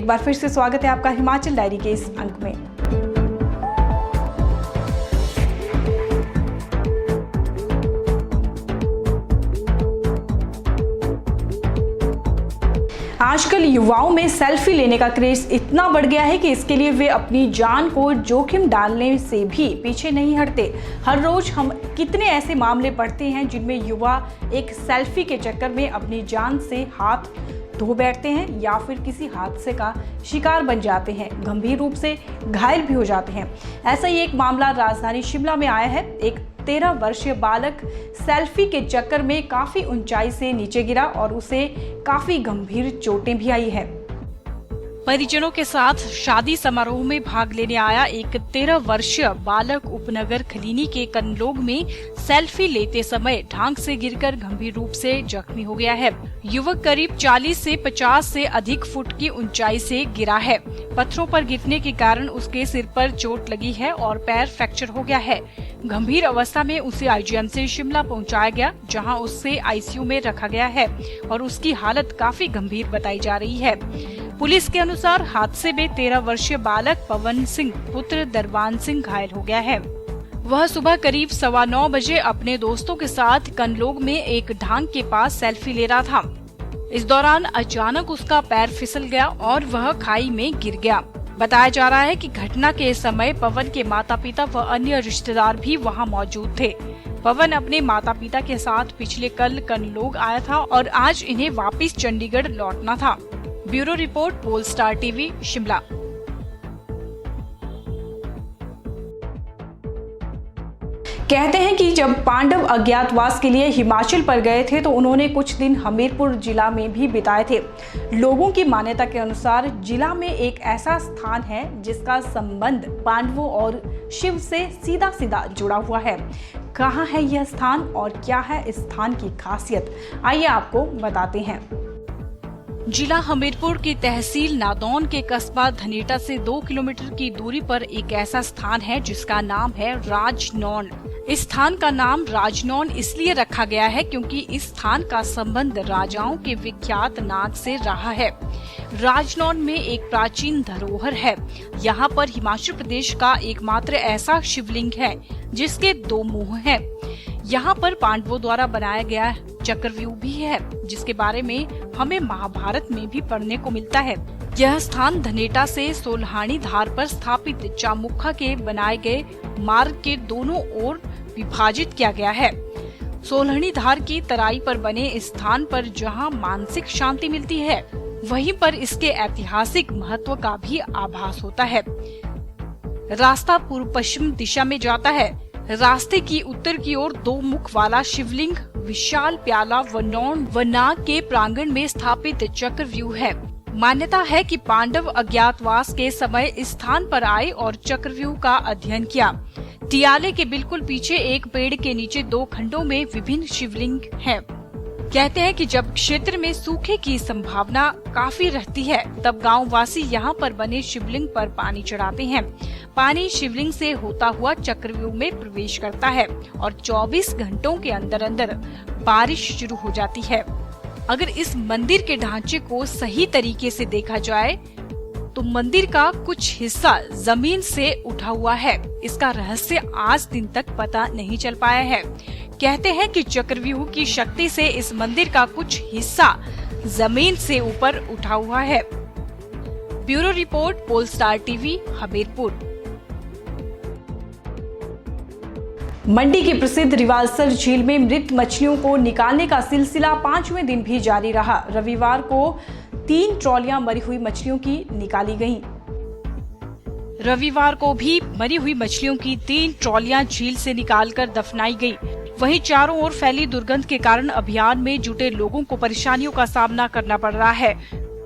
एक बार फिर से स्वागत है आपका हिमाचल डायरी के इस अंक में। आजकल युवाओं में सेल्फी लेने का क्रेज इतना बढ़ गया है कि इसके लिए वे अपनी जान को जोखिम डालने से भी पीछे नहीं हटते। हर रोज हम कितने ऐसे मामले पढ़ते हैं जिनमें युवा एक सेल्फी के चक्कर में अपनी जान से हाथ धो बैठते हैं या फिर किसी हादसे का शिकार बन जाते हैं, गंभीर रूप से घायल भी हो जाते हैं। ऐसा ही एक मामला राजधानी शिमला में आया है। एक 13 वर्षीय बालक सेल्फी के चक्कर में काफी ऊंचाई से नीचे गिरा और उसे काफी गंभीर चोटें भी आई है। परिजनों के साथ शादी समारोह में भाग लेने आया एक 13 वर्षीय बालक उपनगर खलीनी के कनलोग में सेल्फी लेते समय ढांक से गिरकर गंभीर रूप से जख्मी हो गया है। युवक करीब 40 से 50 से अधिक फुट की ऊंचाई से गिरा है। पत्थरों पर गिरने के कारण उसके सिर पर चोट लगी है और पैर फ्रैक्चर हो गया है। गंभीर अवस्था में उसे आईजीएमसी शिमला पहुंचाया गया, जहां उसे आईसीयू में रखा गया है और उसकी हालत काफी गंभीर बताई जा रही है। पुलिस के अनुसार हादसे में 13 वर्षीय बालक पवन सिंह पुत्र दरबान सिंह घायल हो गया है। वह सुबह करीब 9:15 बजे अपने दोस्तों के साथ कनलोग में एक ढांग के पास सेल्फी ले रहा था। इस दौरान अचानक उसका पैर फिसल गया और वह खाई में गिर गया। बताया जा रहा है कि घटना के समय पवन के माता पिता व अन्य रिश्तेदार भी वहां मौजूद थे। पवन अपने माता पिता के साथ पिछले कल कनलोग आया था और आज इन्हें वापस चंडीगढ़ लौटना था। Bureau report Polestar TV Shimla. कहते हैं कि जब पांडव अज्ञातवास के लिए हिमाचल पर गए थे तो उन्होंने कुछ दिन हमीरपुर जिला में भी बिताए थे। लोगों की मान्यता के अनुसार जिला में एक ऐसा स्थान है जिसका संबंध पांडवों और शिव से सीधा सीधा जुड़ा हुआ है। कहाँ है यह स्थान और क्या है इस स्थान की खासियत, आइए आपको बताते हैं। जिला हमीरपुर की तहसील नादौन के कस्बा धनेटा से 2 किलोमीटर की दूरी पर एक ऐसा स्थान है जिसका नाम है राजनौन। इस स्थान का नाम राजनौन इसलिए रखा गया है क्योंकि इस स्थान का संबंध राजाओं के विख्यात नाग से रहा है। राजनौन में एक प्राचीन धरोहर है। यहाँ पर हिमाचल प्रदेश का एकमात्र ऐसा शिवलिंग है जिसके 2 मुंह हैं। यहाँ पर पांडवों द्वारा बनाया गया चक्रव्यूह भी है, जिसके बारे में हमें महाभारत में भी पढ़ने को मिलता है। यह स्थान धनेटा से सोलहानी धार पर स्थापित चामुखा के बनाए गए मार्ग के दोनों ओर विभाजित किया गया है। सोलहनी धार की तराई पर बने इस स्थान पर जहां मानसिक शांति मिलती है, वहीं पर इसके ऐतिहासिक महत्व का भी आभास होता है। रास्ता पूर्व पश्चिम दिशा में जाता है। रास्ते की उत्तर की ओर 2 मुख वाला शिवलिंग विशाल प्याला व नौन व नाग के प्रांगण में स्थापित चक्रव्यूह है। मान्यता है कि पांडव अज्ञातवास के समय इस स्थान पर आए और चक्रव्यूह का अध्ययन किया। टियाले के बिल्कुल पीछे एक पेड़ के नीचे 2 खंडों में विभिन्न शिवलिंग हैं। कहते हैं कि जब क्षेत्र में सूखे की संभावना काफी रहती है तब गांववासी यहां पर बने शिवलिंग पर पानी चढ़ाते हैं। पानी शिवलिंग से होता हुआ चक्रव्यूह में प्रवेश करता है और 24 घंटों के अंदर अंदर बारिश शुरू हो जाती है। अगर इस मंदिर के ढांचे को सही तरीके से देखा जाए तो मंदिर का कुछ हिस्सा जमीन से उठा हुआ है। इसका रहस्य आज दिन तक पता नहीं चल पाया है। कहते हैं कि चक्रव्यूह की शक्ति से इस मंदिर का कुछ हिस्सा जमीन से ऊपर उठा हुआ है। Bureau report Polestar TV Hamirpur. Mandi की प्रसिद्ध रिवालसर झील में मृत मछलियों को निकालने का सिलसिला 5वें दिन भी जारी रहा। रविवार को 3 ट्रॉलियां मरी हुई मछलियों की निकाली गईं। रविवार को भी मरी हुई मछलियों की 3 ट्रॉलियां झील से निकालकर दफनाई गई। वहीं चारों ओर फैली दुर्गंध के कारण अभियान में जुटे लोगों को परेशानियों का सामना करना पड़ रहा है।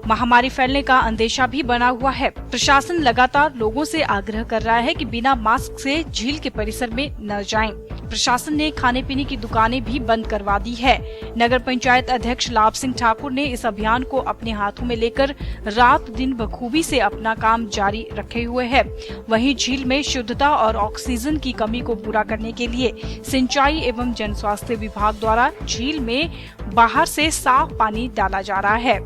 महामारी फैलने का अंदेशा भी बना हुआ है। प्रशासन लगातार लोगों से आग्रह कर रहा है कि बिना मास्क से झील के परिसर में न जाएं। प्रशासन ने खाने पीने की दुकानें भी बंद करवा दी है। नगर पंचायत अध्यक्ष लाभ सिंह ठाकुर ने इस अभियान को अपने हाथों में लेकर रात दिन बखूबी से अपना काम जारी रखे हुए है। वहीं झील में शुद्धता और ऑक्सीजन की कमी को पूरा करने के लिए सिंचाई एवं जन स्वास्थ्य विभाग द्वारा झील में बाहर से साफ पानी डाला जा रहा है।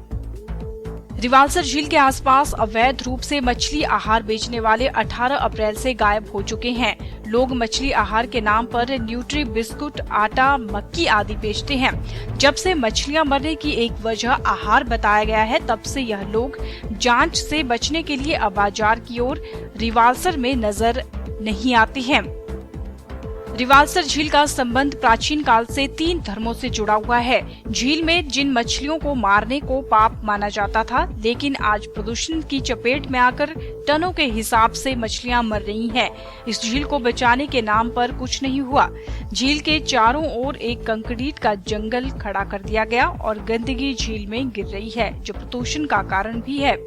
रिवाल्सर झील के आसपास अवैध रूप से मछली आहार बेचने वाले 18 अप्रैल से गायब हो चुके हैं। लोग मछली आहार के नाम पर न्यूट्री बिस्कुट, आटा, मक्की आदि बेचते हैं। जब से मछलियां मरने की एक वजह आहार बताया गया है, तब से यह लोग जांच से बचने के लिए अब बाजार की ओर रिवाल्सर में नजर नहीं आते हैं। रिवाल्सर झील का संबंध प्राचीन काल से 3 धर्मों से जुड़ा हुआ है। झील में जिन मछलियों को मारने को पाप माना जाता था, लेकिन आज प्रदूषण की चपेट में आकर टनों के हिसाब से मछलियां मर रही हैं। इस झील को बचाने के नाम पर कुछ नहीं हुआ। झील के चारों ओर एक कंक्रीट का जंगल खड़ा कर दिया गया और गंदगी झील में गिर रही है, जो प्रदूषण का कारण भी है।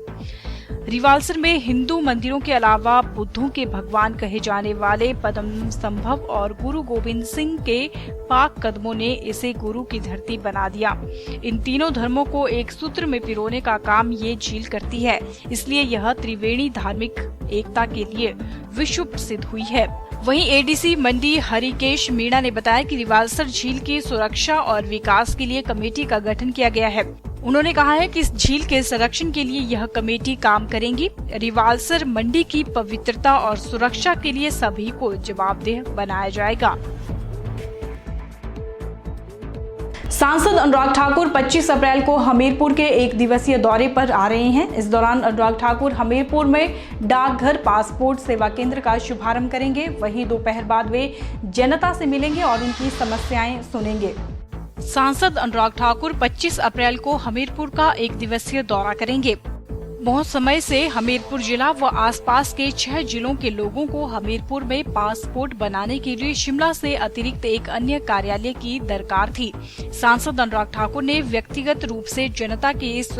रिवाल्सर में हिंदू मंदिरों के अलावा बुद्धों के भगवान कहे जाने वाले पद्मसंभव और गुरु गोविंद सिंह के पाक कदमों ने इसे गुरु की धरती बना दिया। इन तीनों धर्मों को एक सूत्र में पिरोने का काम ये झील करती है, इसलिए यह त्रिवेणी धार्मिक एकता के लिए विश्व प्रसिद्ध हुई है। वहीं एडीसी मंडी हरिकेश मीणा ने बताया कि रिवाल्सर झील की सुरक्षा और विकास के लिए कमेटी का गठन किया गया है। उन्होंने कहा है कि इस झील के संरक्षण के लिए यह कमेटी काम करेंगी। रिवाल्सर मंडी की पवित्रता और सुरक्षा के लिए सभी को जवाबदेह बनाया जाएगा। सांसद अनुराग ठाकुर 25 अप्रैल को हमीरपुर के 1 दिवसीय दौरे पर आ रहे हैं। इस दौरान अनुराग ठाकुर हमीरपुर में डाकघर पासपोर्ट सेवा केंद्र का शुभारंभ करेंगे। वहीं दोपहर बाद वे जनता से मिलेंगे और उनकी समस्याएं सुनेंगे। सांसद अनुराग ठाकुर 25 अप्रैल को हमीरपुर का 1 दिवसीय दौरा करेंगे। बहुत समय से हमीरपुर जिला व आसपास के 6 जिलों के लोगों को हमीरपुर में पासपोर्ट बनाने के लिए शिमला से अतिरिक्त एक अन्य कार्यालय की दरकार थी। सांसद अनुराग ठाकुर ने व्यक्तिगत रूप से जनता की इस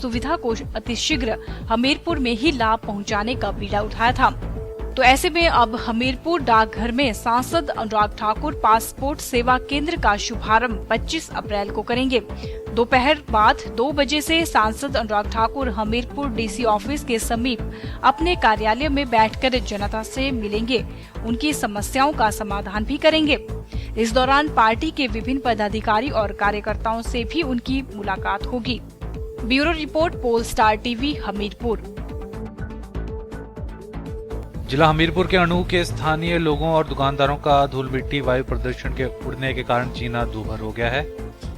सुविधा को अतिशीघ्र हमीरपुर में ही लाभ पहुंचाने का बीड़ा उठाया था। तो ऐसे में अब हमीरपुर डाकघर में सांसद अनुराग ठाकुर पासपोर्ट सेवा केंद्र का शुभारंभ 25 अप्रैल को करेंगे। दोपहर बाद 2 बजे से सांसद अनुराग ठाकुर हमीरपुर डीसी ऑफिस के समीप अपने कार्यालय में बैठकर जनता से मिलेंगे, उनकी समस्याओं का समाधान भी करेंगे। इस दौरान पार्टी के विभिन्न पदाधिकारी और कार्यकर्ताओं से भी उनकी मुलाकात होगी। Bureau report, Polestar TV, Hamirpur. जिला हमीरपुर के अणु के स्थानीय लोगों और दुकानदारों का धूल मिट्टी वायु प्रदूषण के उड़ने के कारण जीना दूभर हो गया है।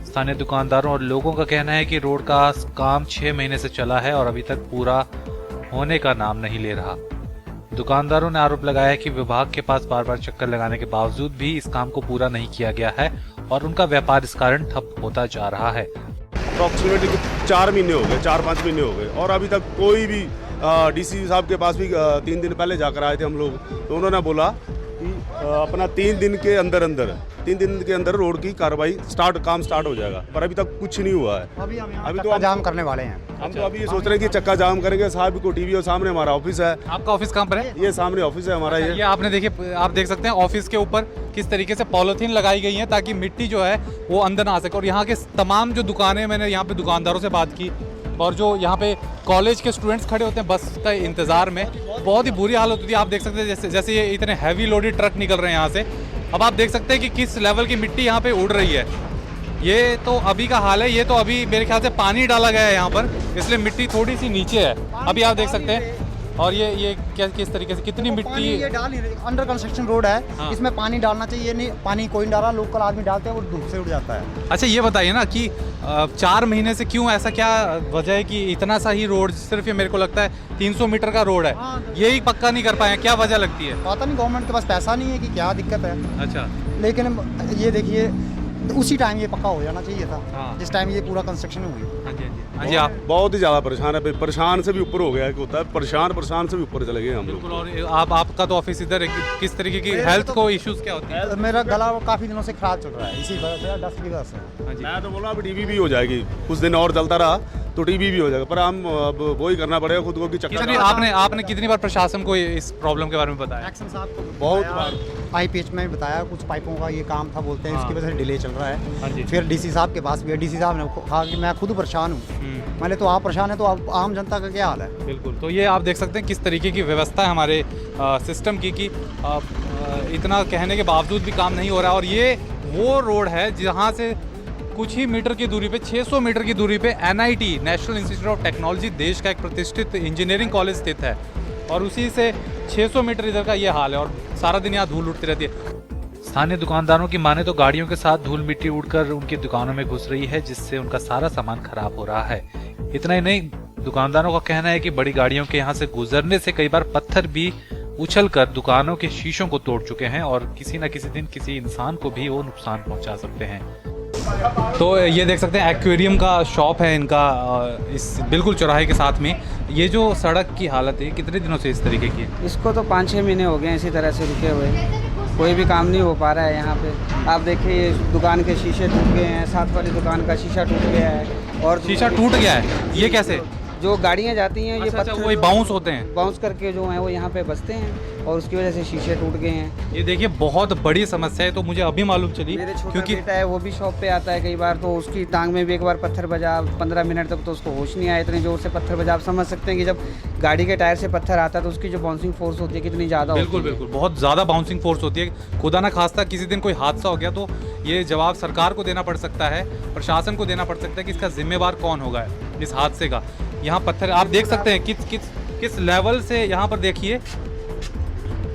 स्थानीय दुकानदारों और लोगों का कहना है कि रोड का काम 6 महीने से चला है और अभी तक पूरा होने का नाम नहीं ले रहा। दुकानदारों ने आरोप लगाया है कि विभाग के पास बार बार चक्कर लगाने के बावजूद भी इस काम को पूरा नहीं किया गया है और उनका व्यापार इस कारण ठप होता जा रहा है। अप्रॉक्सीमेटली 4 महीने हो गए, 4-5 महीने हो गए और अभी तक कोई भी डीसी साहब के पास भी 3 दिन पहले जाकर आए थे हम लोग, तो उन्होंने बोला कि अपना 3 दिन के अंदर रोड की कार्रवाई काम स्टार्ट हो जाएगा, पर अभी तक कुछ नहीं हुआ है। अभी तो जाम करने वाले हैं। हम तो अभी ये सोच रहे हैं कि चक्का जाम करेंगे। साहब को टीवी और सामने हमारा ऑफिस है। आपका ऑफिस कहाँ पर है? ये सामने ऑफिस है हमारा। ये आपने देखिए, आप देख सकते हैं ऑफिस के ऊपर किस तरीके से पॉलीथीन लगाई गई है ताकि मिट्टी जो है वो अंदर ना आ सके। और यहाँ के तमाम जो दुकानें, मैंने यहाँ पे दुकानदारों से बात की और जो यहाँ पे कॉलेज के स्टूडेंट्स खड़े होते हैं बस का इंतजार में, बहुत ही बुरी हालत होती है। आप देख सकते हैं जैसे ये इतने हैवी लोडेड ट्रक निकल रहे हैं यहाँ से। अब आप देख सकते हैं कि किस लेवल की मिट्टी यहाँ पे उड़ रही है। ये तो अभी का हाल है। ये तो अभी मेरे ख्याल से पानी डाला गया है यहाँ पर, इसलिए मिट्टी थोड़ी सी नीचे है। अभी आप देख सकते हैं। और ये क्या किस तरीके से कितनी मिट्टी ये डाल ही अंडर कंस्ट्रक्शन रोड है। हाँ। इसमें पानी डालना चाहिए, नहीं पानी कोई नहीं डाला, लोकल आदमी डालते हैं, वो धूप से उड़ जाता है। अच्छा, ये बताइए ना कि 4 महीने से क्यों ऐसा, क्या वजह है कि इतना सा ही रोड, सिर्फ ये मेरे को लगता है 300 मीटर का रोड है, यही पक्का नहीं कर पाए, क्या वजह लगती है? पता नहीं, गवर्नमेंट के पास पैसा नहीं है कि क्या दिक्कत है। अच्छा, लेकिन ये देखिए उसी टाइम ये पक्का हो जाना चाहिए था। हाँ। जिस टाइम ये पूरा कंस्ट्रक्शन हुई। हाँ जी, आप बहुत ही ज्यादा परेशान है। परेशान से भी ऊपर हो गया, होता है परेशान से भी ऊपर चले गए हम लोग। और आपका तो ऑफिस इधर है, किस तरीके की हेल्थ को इश्यूज क्या होती है? मेरा गला काफी दिनों से खराब चल रहा है, इसी वजह से, डस्ट की वजह से। मैं तो बोला अभी टीबी भी हो जाएगी, कुछ दिन और चलता रहा तो टीबी भी हो जाएगा, पर हम वो ही करना पड़ेगा खुद को कि चक्कर। आपने कितनी बार प्रशासन को इस प्रॉब्लम के बारे में बताया? एक्शन साहब को बहुत बार IPH में बताया, कुछ पाइपों का ये काम था, बोलते हैं इसकी वजह से डिले चल रहा हाँ जी। है। फिर डीसी साहब के पास भी, डीसी साहब ने कहा कि मैं खुद परेशान हूँ। मैंने तो आप परेशान है तो आप आम जनता का क्या हाल है? बिल्कुल, तो ये आप देख सकते हैं किस तरीके की व्यवस्था है हमारे सिस्टम की कि इतना कहने के बावजूद भी काम नहीं हो रहा। और ये वो रोड है जहाँ से कुछ ही मीटर की दूरी पे 600 मीटर की दूरी पे NIT national institute of technology देश का एक प्रतिष्ठित इंजीनियरिंग कॉलेज स्थित है और उसी से 600 मीटर इधर का ये हाल है और सारा दिन यहाँ धूल उड़ती रहती है। स्थानीय दुकानदारों की माने तो गाड़ियों के साथ धूल मिट्टी उड़कर उनकी दुकानों में घुस रही है, जिससे उनका सारा सामान खराब हो रहा है। इतना ही नहीं, दुकानदारों का कहना है कि बड़ी गाड़ियों के यहाँ से गुजरने से कई बार पत्थर भी उछलकर दुकानों के शीशों को तोड़ चुके हैं और किसी न किसी दिन किसी इंसान को भी वो नुकसान पहुंचा सकते हैं। तो ये देख सकते हैं एक्वेरियम का शॉप है इनका इस बिल्कुल चौराहे के साथ में। ये जो सड़क की हालत है कितने दिनों से इस तरीके की है? इसको तो 5-6 महीने हो गए इसी तरह से रुके हुए, कोई भी काम नहीं हो पा रहा है यहाँ पे। आप देखिए ये दुकान के शीशे टूट गए हैं, साथ वाली दुकान का शीशा टूट गया है और शीशा टूट गया है, ये कैसे? जो गाड़ियाँ जाती हैं ये अच्छा, पत्थर वही बाउंस होते हैं, बाउंस करके जो हैं वो यहाँ पे बसते हैं और उसकी वजह से शीशे टूट गए हैं। ये देखिए बहुत बड़ी समस्या है, तो मुझे अभी मालूम चली मेरे छोटा क्योंकि बेटा है वो भी शॉप पे आता है कई बार, तो उसकी टांग में भी एक बार पत्थर बजा 15 मिनट तक, तो उसको होश नहीं आया, इतनी जोर से पत्थर बजा। आप समझ सकते हैं कि जब गाड़ी के टायर से पत्थर आता है तो उसकी जो बाउंसिंग फोर्स होती है कितनी ज़्यादा होती है। बिल्कुल बिल्कुल, बहुत ज़्यादा बाउंसिंग फोर्स होती है। खुदा ना खास्ता किसी दिन कोई हादसा हो गया तो ये जवाब सरकार को देना पड़ सकता है, प्रशासन को देना पड़ सकता है कि इसका जिम्मेवार कौन होगा इस हादसे का। यहाँ पत्थर आप देख सकते हैं किस लेवल से यहाँ पर देखिए,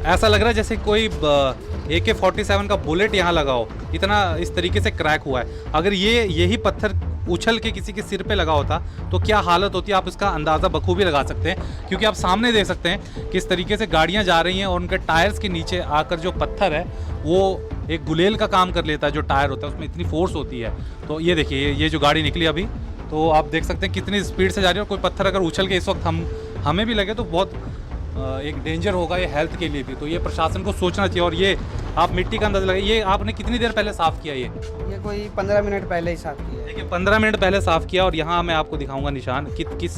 ऐसा लग रहा है जैसे कोई AK-47 का बुलेट यहाँ लगा हो, इतना इस तरीके से क्रैक हुआ है। अगर यही पत्थर उछल के किसी के सिर पे लगा होता तो क्या हालत होती है, आप इसका अंदाज़ा बखूबी लगा सकते हैं। क्योंकि आप सामने देख सकते हैं किस तरीके से गाड़ियाँ जा रही हैं और उनके टायर्स के नीचे आकर जो पत्थर है वो एक गुलेल का काम कर लेता है। जो टायर होता है उसमें इतनी फोर्स होती है। तो ये देखिए ये जो गाड़ी निकली अभी, तो आप देख सकते हैं कितनी स्पीड से जा रही है और कोई पत्थर अगर उछल के इस वक्त हमें भी लगे तो बहुत एक डेंजर होगा ये हेल्थ के लिए भी। तो ये प्रशासन को सोचना चाहिए। और ये आप मिट्टी का अंदाजा लगाइए, ये आपने कितनी देर पहले साफ़ किया? ये कोई 15 मिनट पहले ही साफ़ किया। देखिए 15 मिनट पहले साफ़ किया और यहाँ मैं आपको दिखाऊंगा निशान किस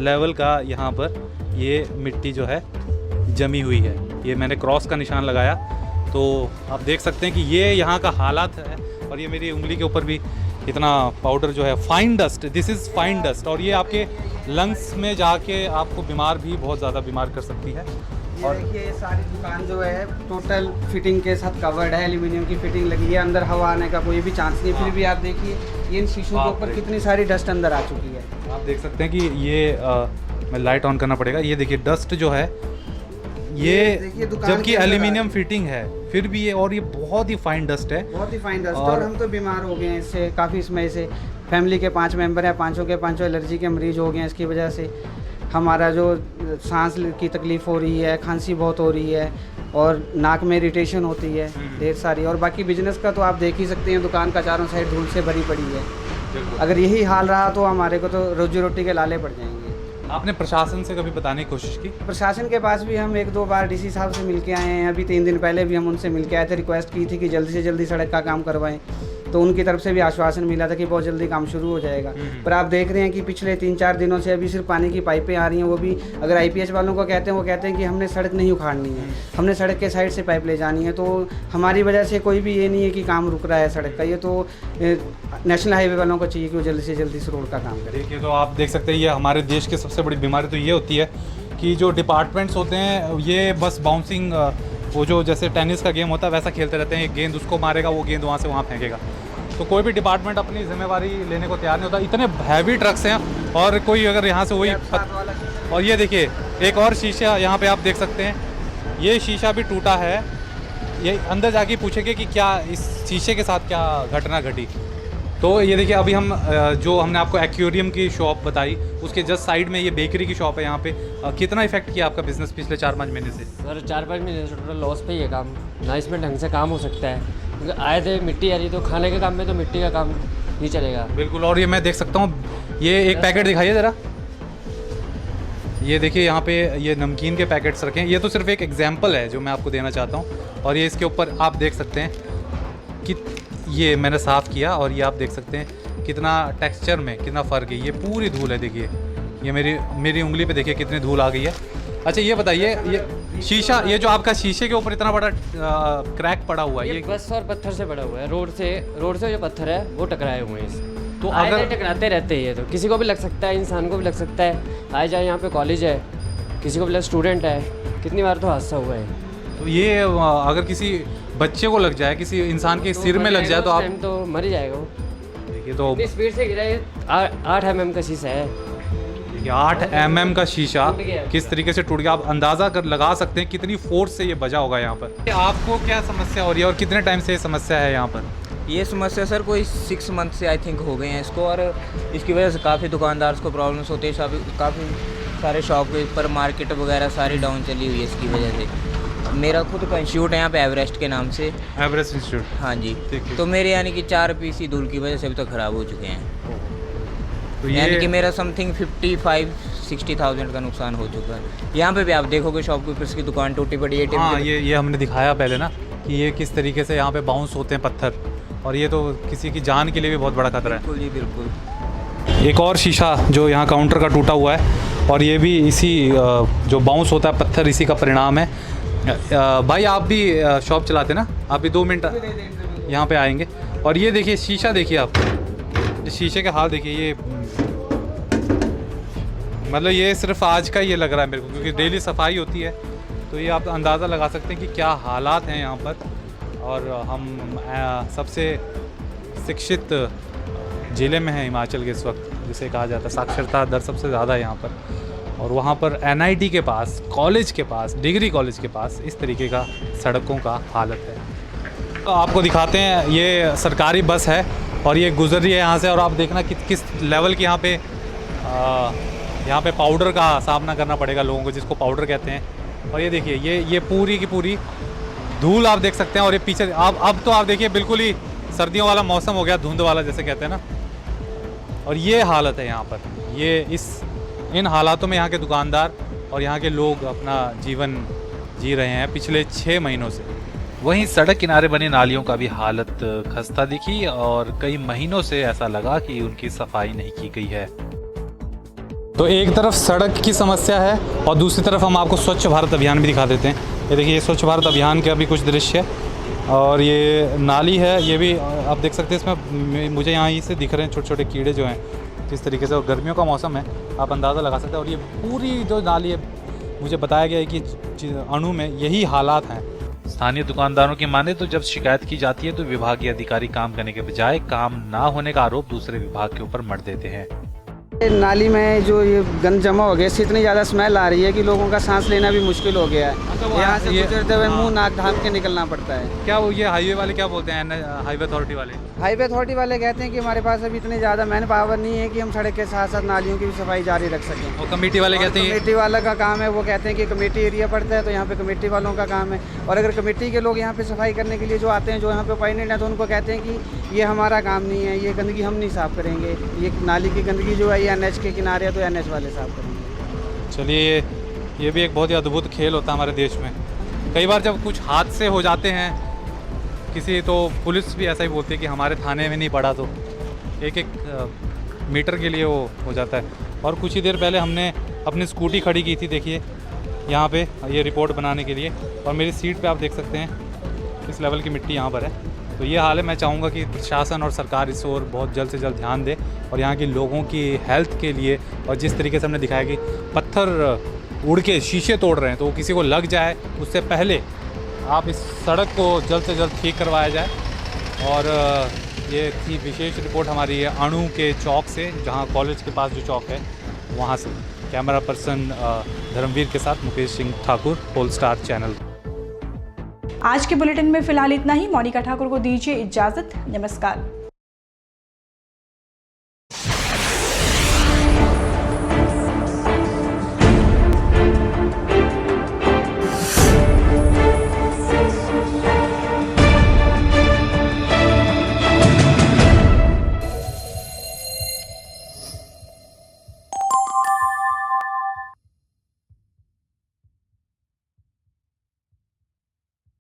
लेवल का यहाँ पर ये मिट्टी जो है जमी हुई है। ये मैंने क्रॉस का निशान लगाया तो आप देख सकते हैं कि ये यहाँ का हालात है। और ये मेरी उंगली के ऊपर भी इतना पाउडर जो है, fine dust, this is fine dust, और ये आपके लंग्स में जाके आपको बीमार भी बहुत ज़्यादा बीमार कर सकती है। और देखिए ये सारी दुकान जो है टोटल फिटिंग के साथ कवर्ड है, एल्यूमिनियम की फिटिंग लगी है, अंदर हवा आने का कोई भी चांस नहीं। फिर भी आप देखिए ये इन शीशों के ऊपर कितनी सारी डस्ट अंदर आ चुकी है। आप देख सकते हैं कि ये मैं लाइट ऑन करना पड़ेगा। ये देखिए डस्ट जो है ये जबकि एल्यूमिनियम फिटिंग है फिर भी ये, और ये बहुत ही फाइन डस्ट है, बहुत ही फाइन डस्ट। और हम तो बीमार हो गए हैं इससे काफ़ी समय से। फैमिली के 5 मेंबर हैं, पांचों के पांचों एलर्जी के मरीज हो गए हैं इसकी वजह से। हमारा जो सांस की तकलीफ़ हो रही है, खांसी बहुत हो रही है और नाक में इरिटेशन होती है ढेर सारी। और बाकी बिजनेस का तो आप देख ही सकते हैं, दुकान का चारों साइड धूल से भरी पड़ी है। अगर यही हाल रहा तो हमारे को तो रोजी रोटी के लाले पड़ जाएंगे। आपने प्रशासन से कभी बताने की कोशिश की? प्रशासन के पास भी हम 1-2 बार डीसी साहब से मिल के आए हैं। अभी 3 दिन पहले भी हम उनसे मिल के आए थे, रिक्वेस्ट की थी कि जल्दी से जल्दी सड़क का काम करवाएं। तो उनकी तरफ से भी आश्वासन मिला था कि बहुत जल्दी काम शुरू हो जाएगा। पर आप देख रहे हैं कि पिछले 3-4 दिनों से अभी सिर्फ पानी की पाइपें आ रही हैं। वो भी अगर IPH वालों को कहते हैं, वो कहते हैं कि हमने सड़क नहीं उखाड़नी है, हमने सड़क के साइड से पाइप ले जानी है। तो हमारी वजह से कोई भी ये नहीं है कि काम रुक रहा है सड़क का। ये तो नेशनल हाईवे वालों को चाहिए कि वो जल्दी से जल्दी इस रोड का काम करें। देखिए तो आप देख सकते हैं ये हमारे देश की सबसे बड़ी बीमारी तो ये होती है कि जो डिपार्टमेंट्स होते हैं ये बस बाउंसिंग, वो जो जैसे टेनिस का गेम होता है वैसा खेलते रहते हैं। एक गेंद उसको मारेगा, वो गेंद वहाँ से वहाँ फेंकेगा। तो कोई भी डिपार्टमेंट अपनी जिम्मेवारी लेने को तैयार नहीं होता। इतने हैवी ट्रक्स हैं और कोई अगर यहाँ से वही और ये देखिए एक और शीशा यहाँ पे आप देख सकते हैं, ये शीशा भी टूटा है। ये अंदर जाके पूछेंगे कि क्या इस शीशे के साथ क्या घटना घटी। तो ये देखिए अभी हम जो हमने आपको एक्वेरियम की शॉप बताई उसके जस्ट साइड में ये बेकरी की शॉप है। यहाँ पे कितना इफेक्ट किया आपका बिजनेस पिछले 4-5 महीने से? सर 4-5 महीने से टोटल लॉस पे ही है काम ना, इसमें ढंग से काम हो सकता है क्योंकि आए थे मिट्टी आ रही, तो खाने के काम में तो मिट्टी का काम नहीं चलेगा। बिल्कुल। और ये मैं देख सकता हूँ, ये एक पैकेट दिखाइए ज़रा। ये देखिए यहाँ पे ये नमकीन के पैकेट्स रखे हैं। ये तो सिर्फ एक एग्जाम्पल है जो मैं आपको देना चाहता हूँ। और ये इसके ऊपर आप देख सकते हैं कि ये मैंने साफ़ किया और ये आप देख सकते हैं कितना टेक्सचर में कितना फ़र्क है। ये पूरी धूल है, देखिए ये मेरी उंगली पे देखिए कितनी धूल आ गई है। अच्छा ये बताइए, ये शीशा, ये जो आपका शीशे के ऊपर इतना बड़ा क्रैक पड़ा हुआ है, ये बस और पत्थर से पड़ा हुआ है। रोड से जो पत्थर है वो टकराए हुए हैं इससे। तो अगर टकराते रहते हैं तो किसी को भी लग सकता है, इंसान को भी लग सकता है। आए जाए यहाँ पे कॉलेज है, किसी को भी स्टूडेंट है, कितनी बार तो हादसा हुआ है। तो ये अगर किसी बच्चे को लग जाए, किसी इंसान के सिर में लग जाए तो आप तो मर ही जाएगा वो। ये तो इतनी स्पीड से गिरा है, 8 mm का शीशा है। 8 mm का शीशा टूट गया। किस तरीके से टूट गया, आप अंदाज़ा कर लगा सकते हैं कितनी फोर्स से ये बजा होगा यहाँ पर। आपको क्या समस्या हो रही है और कितने टाइम से ये समस्या है यहाँ पर? ये समस्या सर कोई 6 मंथ से आई थिंक हो गए हैं इसको, और इसकी वजह से काफ़ी दुकानदार को प्रॉब्लम्स होती है। काफ़ी सारे शॉप के ऊपर मार्केट वगैरह सारी डाउन चली हुई है इसकी वजह से। मेरा खुद का इंस्टीट्यूट है यहाँ पे एवरेस्ट के नाम से। Everest institute. हाँ जी, ठीक है। तो मेरे यानी कि 4 पीसी धूल की वजह से अभी तक ख़राब हो चुके हैं। तो यानी कि मेरा समथिंग 55-60,000 का नुकसान हो चुका है। यहाँ पे भी आप देखोगे शॉपकीपर्स की दुकान टूटी पड़ी है। हाँ, ये हमने दिखाया पहले ना कि ये किस तरीके से यहाँ पे बाउंस होते हैं पत्थर, और ये तो किसी की जान के लिए भी बहुत बड़ा खतरा है। बिल्कुल जी बिल्कुल। एक और शीशा जो यहाँ काउंटर का टूटा हुआ है, और ये भी इसी जो बाउंस होता है पत्थर, इसी का परिणाम है। भाई आप भी शॉप चलाते ना, आप भी 2 मिनट यहाँ पे आएंगे। और ये देखिए शीशा, देखिए आप इस शीशे का हाल देखिए। ये मतलब ये सिर्फ आज का ये लग रहा है मेरे को, क्योंकि डेली सफाई होती है, तो ये आप अंदाज़ा लगा सकते हैं कि क्या हालात हैं यहाँ पर। और हम सबसे शिक्षित ज़िले में हैं हिमाचल के इस वक्त, जिसे कहा जाता है साक्षरता दर सबसे ज़्यादा है यहाँ पर। और वहाँ पर NIT के पास, कॉलेज के पास, डिग्री कॉलेज के पास इस तरीके का सड़कों का हालत है। तो आपको दिखाते हैं, ये सरकारी बस है और ये गुजर रही है यहाँ से, और आप देखना किस लेवल की यहाँ पे पाउडर का सामना करना पड़ेगा लोगों को, जिसको पाउडर कहते हैं। और ये देखिए ये पूरी की पूरी धूल आप देख सकते हैं। और ये पीछे अब तो आप देखिए बिल्कुल ही सर्दियों वाला मौसम हो गया, धुंध वाला जैसे कहते हैं ना। और ये हालत है यहाँ पर। इन हालातों में यहाँ के दुकानदार और यहाँ के लोग अपना जीवन जी रहे हैं पिछले 6 महीनों से। वहीं सड़क किनारे बनी नालियों का भी हालत खस्ता दिखी, और कई महीनों से ऐसा लगा कि उनकी सफाई नहीं की गई है। तो एक तरफ सड़क की समस्या है और दूसरी तरफ हम आपको स्वच्छ भारत अभियान भी दिखा देते हैं। ये देखिए, ये स्वच्छ भारत अभियान का भी कुछ दृश्य है। और ये नाली है, ये भी आप देख सकते हैं। इसमें मुझे यहाँ से दिख रहे हैं छोटे छोटे कीड़े जो हैं, किस तरीके से। और गर्मियों का मौसम है, आप अंदाज़ा लगा सकते हैं। और ये पूरी जो नाली है, मुझे बताया गया है कि अणु में यही हालात हैं। स्थानीय दुकानदारों की माने तो जब शिकायत की जाती है तो विभागीय अधिकारी काम करने के बजाय काम ना होने का आरोप दूसरे विभाग के ऊपर मढ़ देते हैं। नाली में जो ये गंद जमा हो गया, इससे इतनी ज़्यादा स्मेल आ रही है कि लोगों का सांस लेना भी मुश्किल हो गया है। यहाँ से गुजरते हुए मुंह नाक ढांप के निकलना पड़ता है। क्या वो ये हाईवे वाले क्या बोलते हैं, हाईवे अथॉरिटी वाले? हाईवे अथॉरिटी वाले कहते हैं कि हमारे पास अभी इतनी ज़्यादा मैन पावर नहीं है कि हम सड़क के साथ साथ नालियों की भी सफाई जारी रख सकें। और कमेटी वाले कहते हैं, कमेटी वाला का काम है, वो कहते हैं कि कमेटी एरिया पड़ता है तो यहाँ पे कमेटी वालों का काम है। और अगर कमेटी के लोग यहाँ पे सफाई करने के लिए जो आते हैं, जो यहाँ पे अपॉइंटेड है, तो उनको कहते हैं कि ये हमारा काम नहीं है, ये गंदगी हम नहीं साफ़ करेंगे, ये नाली की गंदगी जो है ये NH के किनारे है तो NH वाले साफ़ करेंगे। चलिए, ये भी एक बहुत ही अद्भुत खेल होता है हमारे देश में। कई बार जब कुछ हादसे हो जाते हैं किसी, तो पुलिस भी ऐसा ही बोलती है कि हमारे थाने में नहीं पड़ा, तो एक मीटर के लिए वो हो जाता है। और कुछ ही देर पहले हमने अपनी स्कूटी खड़ी की थी, देखिए यहाँ पे, ये रिपोर्ट बनाने के लिए। और मेरी सीट पे आप देख सकते हैं किस लेवल की मिट्टी यहाँ पर है। तो ये हाल है। मैं चाहूँगा कि प्रशासन और सरकार इस ओर बहुत जल्द से जल्द ध्यान दे, और यहाँ के लोगों की हेल्थ के लिए। और जिस तरीके से हमने दिखाया कि पत्थर उड़ के शीशे तोड़ रहे हैं, तो वो किसी को लग जाए उससे पहले आप इस सड़क को जल्द से जल्द ठीक करवाया जाए। और ये थी विशेष रिपोर्ट हमारी अणु के चौक से, जहाँ कॉलेज के पास जो चौक है वहाँ से। कैमरा पर्सन धर्मवीर के साथ Mukesh Singh Thakur, Polestar channel. आज के बुलेटिन में फिलहाल इतना ही। मोनिका ठाकुर को दीजिए इजाजत। नमस्कार।